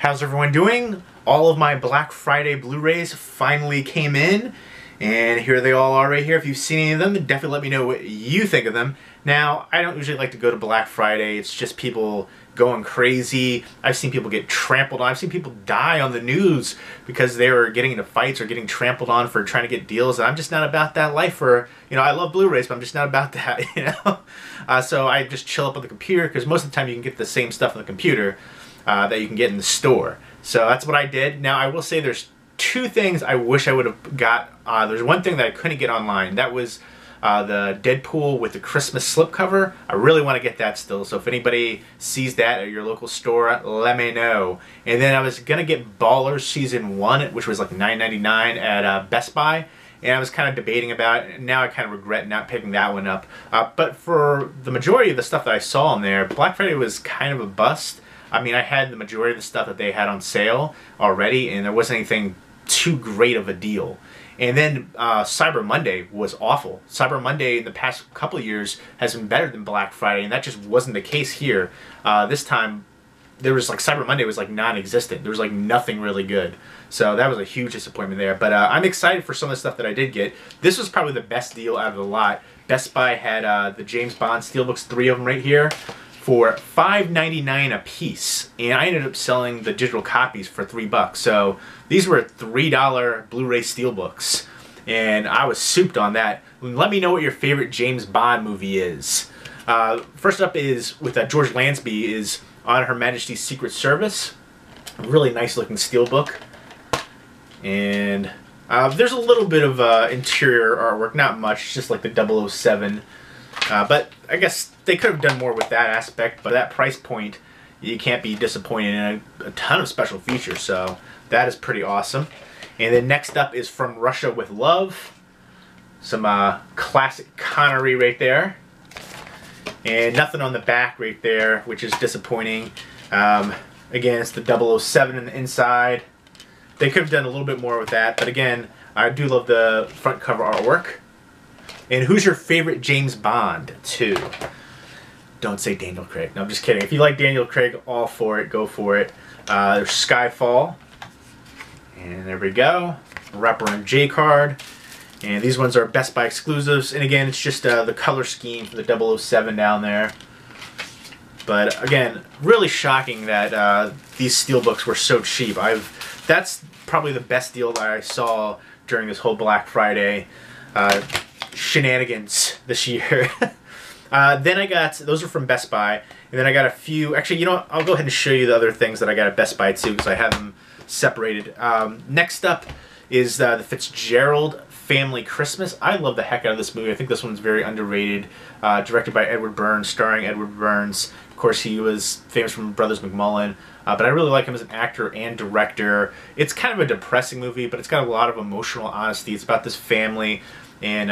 How's everyone doing? All of my Black Friday Blu-rays finally came in, and here they all are right here. If you've seen any of them, definitely let me know what you think of them. Now, I don't usually like to go to Black Friday. It's just people going crazy. I've seen people get trampled on. I've seen people die on the news because they were getting into fights or getting trampled on for trying to get deals. And I'm just not about that life. I love Blu-rays, but I'm just not about that, So I just chill up on the computer because most of the time you can get the same stuff on the computer that you can get in the store. So that's what I did. Now, I will say there's two things I wish I would have got. There's one thing that I couldn't get online. That was the Deadpool with the Christmas slipcover. I really want to get that still, so if anybody sees that at your local store, let me know. And then I was going to get Ballers Season 1, which was like $9.99 at Best Buy, and I was kind of debating about it, and now I kind of regret not picking that one up. But for the majority of the stuff that I saw in there, Black Friday was kind of a bust. I mean, I had the majority of the stuff that they had on sale already, and there wasn't anything too great of a deal. And then Cyber Monday was awful. Cyber Monday in the past couple of years has been better than Black Friday, and that just wasn't the case here. This time, there was like Cyber Monday was like non-existent. There was like nothing really good. So that was a huge disappointment there. But I'm excited for some of the stuff that I did get. This was probably the best deal out of the lot. Best Buy had the James Bond Steelbooks, 3 of them right here, for $5.99 a piece, and I ended up selling the digital copies for $3. So these were $3 Blu-ray Steelbooks, and I was souped on that. Let me know what your favorite James Bond movie is. First up is with George Lansby is On Her Majesty's Secret Service. A really nice looking Steelbook, and there's a little bit of interior artwork, not much, just like the 007. But I guess they could have done more with that aspect, but at that price point, you can't be disappointed in a ton of special features, so that is pretty awesome. And then next up is From Russia with Love. Some classic Connery right there. And nothing on the back right there, which is disappointing. Again, it's the 007 in the inside. They could have done a little bit more with that, but again, I do love the front cover artwork. And who's your favorite James Bond, too? Don't say Daniel Craig. No, I'm just kidding. If you like Daniel Craig, all for it. Go for it. There's Skyfall. And there we go. Wraparound J card. And these ones are Best Buy exclusives. And again, it's just the color scheme for the 007 down there. But again, really shocking that these steelbooks were so cheap. That's probably the best deal that I saw during this whole Black Friday shenanigans this year. Then I got, those are from Best Buy, and then I got a few, actually, you know what, I'll go ahead and show you the other things that I got at Best Buy too, because I have them separated. Next up is the Fitzgerald Family Christmas. I love the heck out of this movie. I think this one's very underrated. Directed by Edward Burns, starring Edward Burns. Of course, he was famous from Brothers McMullen, but I really like him as an actor and director. It's kind of a depressing movie, but it's got a lot of emotional honesty. It's about this family, and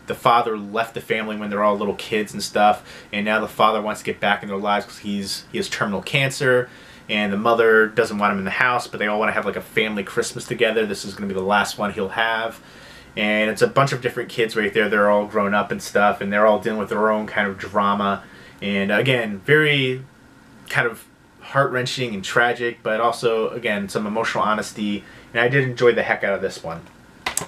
the father left the family when they're all little kids and stuff, and now the father wants to get back in their lives because he has terminal cancer, and the mother doesn't want him in the house, but they all want to have like a family Christmas together. This is going to be the last one he'll have, and it's a bunch of different kids right there. They're all grown up and stuff, and they're all dealing with their own kind of drama, and again, very kind of heart-wrenching and tragic, but also, again, some emotional honesty, and I did enjoy the heck out of this one.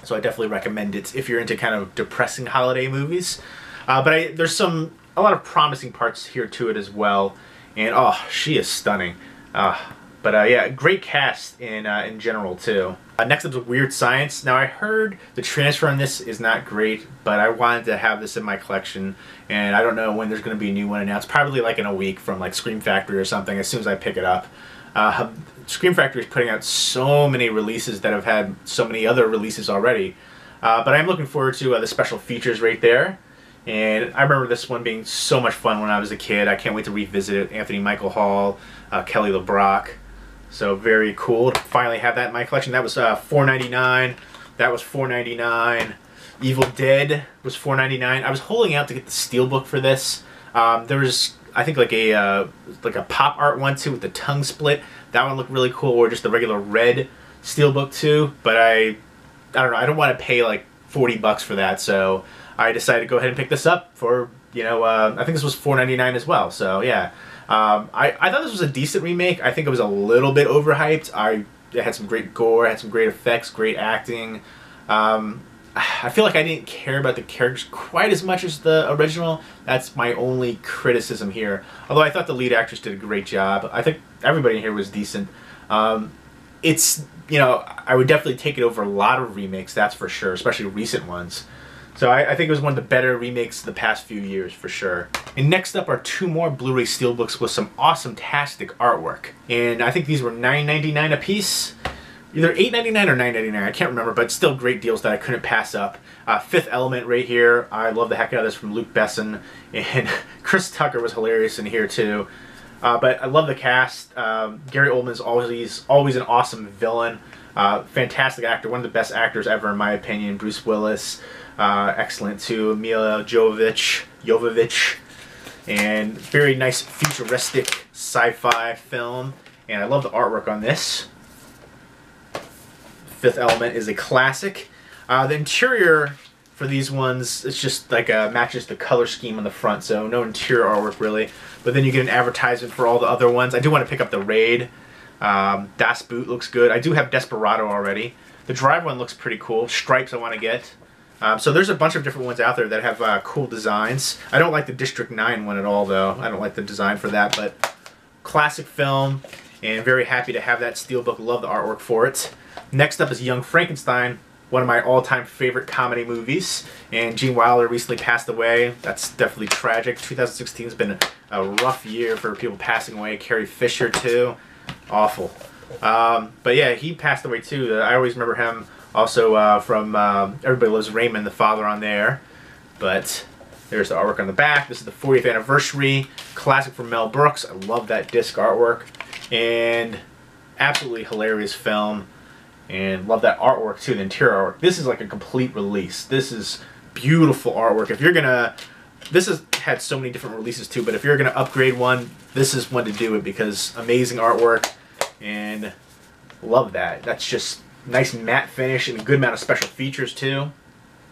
So I definitely recommend it if you're into kind of depressing holiday movies. But there's a lot of promising parts here to it as well. And oh, she is stunning. Yeah, great cast in general too. Next up is Weird Science. Now I heard the transfer on this is not great, but I wanted to have this in my collection, and I don't know when there's going to be a new one announced. Probably like in a week from like Scream Factory or something. As soon as I pick it up. Scream Factory is putting out so many releases that have had so many other releases already. But I'm looking forward to the special features right there. And I remember this one being so much fun when I was a kid. I can't wait to revisit it. Anthony Michael Hall, Kelly LeBrock. So very cool to finally have that in my collection. That was $4.99. That was $4.99. Evil Dead was $4.99. I was holding out to get the steelbook for this. There was, I think, like a pop art one too with the tongue split. That one looked really cool, or just the regular red steelbook too. But I don't know. I don't want to pay like $40 for that, so I decided to go ahead and pick this up for, I think this was $4.99 as well. So yeah, I thought this was a decent remake. I think it was a little bit overhyped. It had some great gore, had some great effects, great acting. I feel like I didn't care about the characters quite as much as the original. That's my only criticism here. Although I thought the lead actress did a great job. I think everybody here was decent. It's, you know, I would definitely take it over a lot of remakes, that's for sure, especially recent ones. So I think it was one of the better remakes of the past few years, for sure. And next up are two more Blu-ray Steelbooks with some awesome-tastic artwork. And I think these were $9.99 a piece. Either $8.99 or $9.99, I can't remember, but still great deals that I couldn't pass up. Fifth Element right here. I love the heck out of this from Luc Besson. And Chris Tucker was hilarious in here, too. But I love the cast. Gary Oldman's always an awesome villain. Fantastic actor, one of the best actors ever in my opinion. Bruce Willis, excellent too. Milla Jovovich, and very nice futuristic sci-fi film. And I love the artwork on this. Fifth Element is a classic. The interior for these ones, it's just like matches the color scheme on the front, so no interior artwork really. But then you get an advertisement for all the other ones. I do want to pick up the Raid. Das Boot looks good. I do have Desperado already. The Drive one looks pretty cool. Stripes I want to get. So there's a bunch of different ones out there that have cool designs. I don't like the District 9 one at all, though. I don't like the design for that, but classic film, and very happy to have that steelbook. Love the artwork for it. Next up is Young Frankenstein, one of my all-time favorite comedy movies. And Gene Wilder recently passed away. That's definitely tragic. 2016 has been a rough year for people passing away. Carrie Fisher, too. Awful. But yeah, he passed away, too. I always remember him also from Everybody Loves Raymond, the father on there. But there's the artwork on the back. This is the 40th anniversary. Classic from Mel Brooks. I love that disc artwork. And absolutely hilarious film. And love that artwork too, the interior artwork. This is like a complete release. This is beautiful artwork. If you're gonna, this has had so many different releases too, but if you're gonna upgrade one, this is one to do it because amazing artwork and love that. That's just nice matte finish and a good amount of special features too.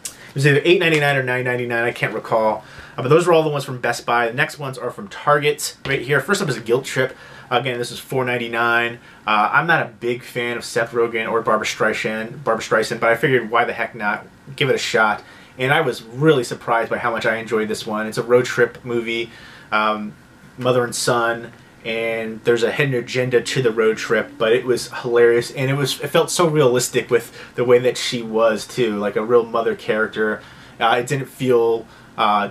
It was either $8.99 or $9.99, I can't recall. But those are all the ones from Best Buy. The next ones are from Target right here. First up is a Guilt Trip. Again, this is $4.99. I'm not a big fan of Seth Rogen or Barbra Streisand, but I figured why the heck not, give it a shot. And I was really surprised by how much I enjoyed this one. It's a road trip movie, mother and son, and there's a hidden agenda to the road trip, but it was hilarious, and it felt so realistic with the way that she was too, like a real mother character. It didn't feel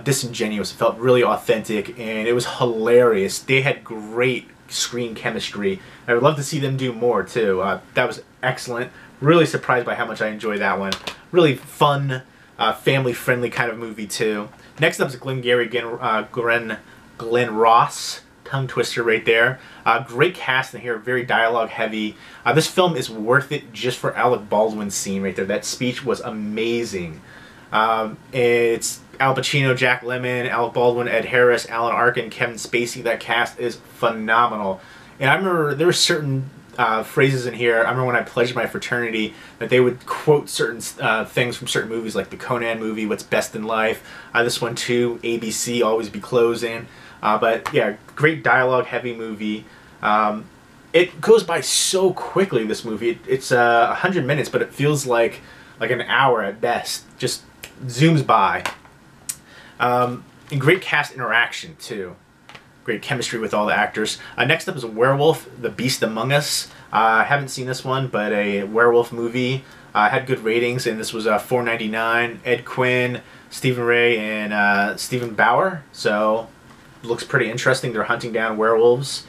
disingenuous. It felt really authentic, and it was hilarious. They had great screen chemistry. I would love to see them do more too. That was excellent. Really surprised by how much I enjoyed that one. Really fun, family-friendly kind of movie too. Next up is Glengarry Glen Ross. Tongue twister right there. Great cast in here, very dialogue heavy. This film is worth it just for Alec Baldwin's scene right there. That speech was amazing. It's Al Pacino, Jack Lemmon, Alec Baldwin, Ed Harris, Alan Arkin, Kevin Spacey. That cast is phenomenal. And I remember there were certain phrases in here. I remember when I pledged my fraternity that they would quote certain things from certain movies, like the Conan movie, What's Best in Life. This one too, ABC, Always Be Closing. But yeah, great dialogue heavy movie. It goes by so quickly, this movie. It's 100 minutes, but it feels like an hour at best. Just zooms by. And great cast interaction too. Great chemistry with all the actors. Next up is a Werewolf, The Beast Among Us. I haven't seen this one, but a werewolf movie. Had good ratings, and this was $4.99. Ed Quinn, Stephen Ray, and Stephen Bauer. So looks pretty interesting. They're hunting down werewolves,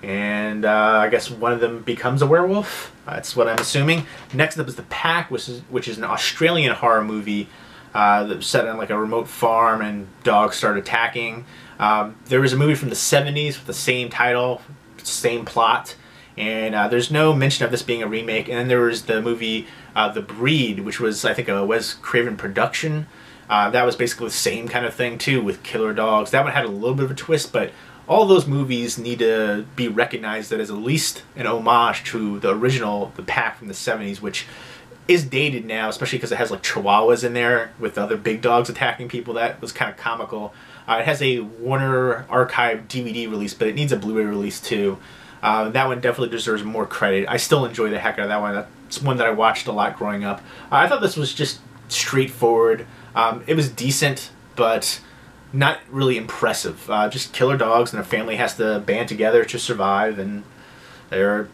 and I guess one of them becomes a werewolf. That's what I'm assuming. Next up is The Pack, which is an Australian horror movie that was set on like a remote farm, and dogs start attacking. There was a movie from the 70s with the same title, same plot, and there's no mention of this being a remake. And then there was the movie The Breed, which was, I think, a Wes Craven production. That was basically the same kind of thing too, with killer dogs. That one had a little bit of a twist, but all those movies need to be recognized as at least an homage to the original The Pack from the 70s, which is dated now, especially because it has like chihuahuas in there with other big dogs attacking people. That was kind of comical. It has a Warner Archive DVD release, but it needs a Blu-ray release too. That one definitely deserves more credit. I still enjoy the heck out of that one. That's one that I watched a lot growing up. I thought this was just straightforward. It was decent, but not really impressive. Just killer dogs, and a family has to band together to survive, and they're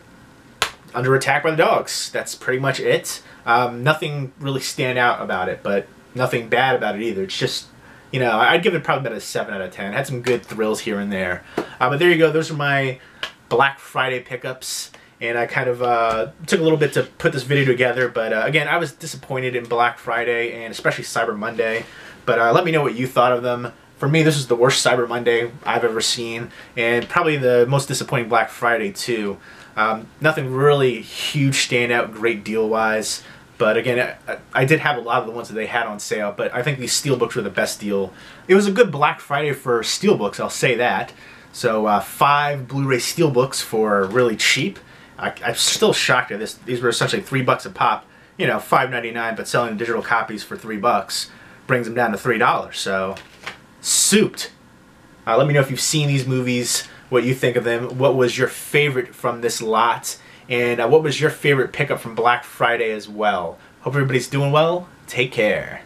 under attack by the dogs. That's pretty much it. Nothing really stand out about it, but nothing bad about it either. It's just, you know, I'd give it probably about a 7 out of 10. It had some good thrills here and there. But there you go. Those are my Black Friday pickups. And I kind of took a little bit to put this video together. But again, I was disappointed in Black Friday and especially Cyber Monday. But let me know what you thought of them. For me, this is the worst Cyber Monday I've ever seen. And probably the most disappointing Black Friday too. Nothing really huge standout, great deal-wise. But again, I did have a lot of the ones that they had on sale, but I think these steelbooks were the best deal. It was a good Black Friday for steelbooks, I'll say that. So 5 Blu-ray steelbooks for really cheap. I'm still shocked at this. These were essentially $3 a pop. You know, $5.99, but selling digital copies for $3 brings them down to $3. So, souped. Let me know if you've seen these movies, what you think of them, what was your favorite from this lot, and what was your favorite pickup from Black Friday as well. Hope everybody's doing well. Take care.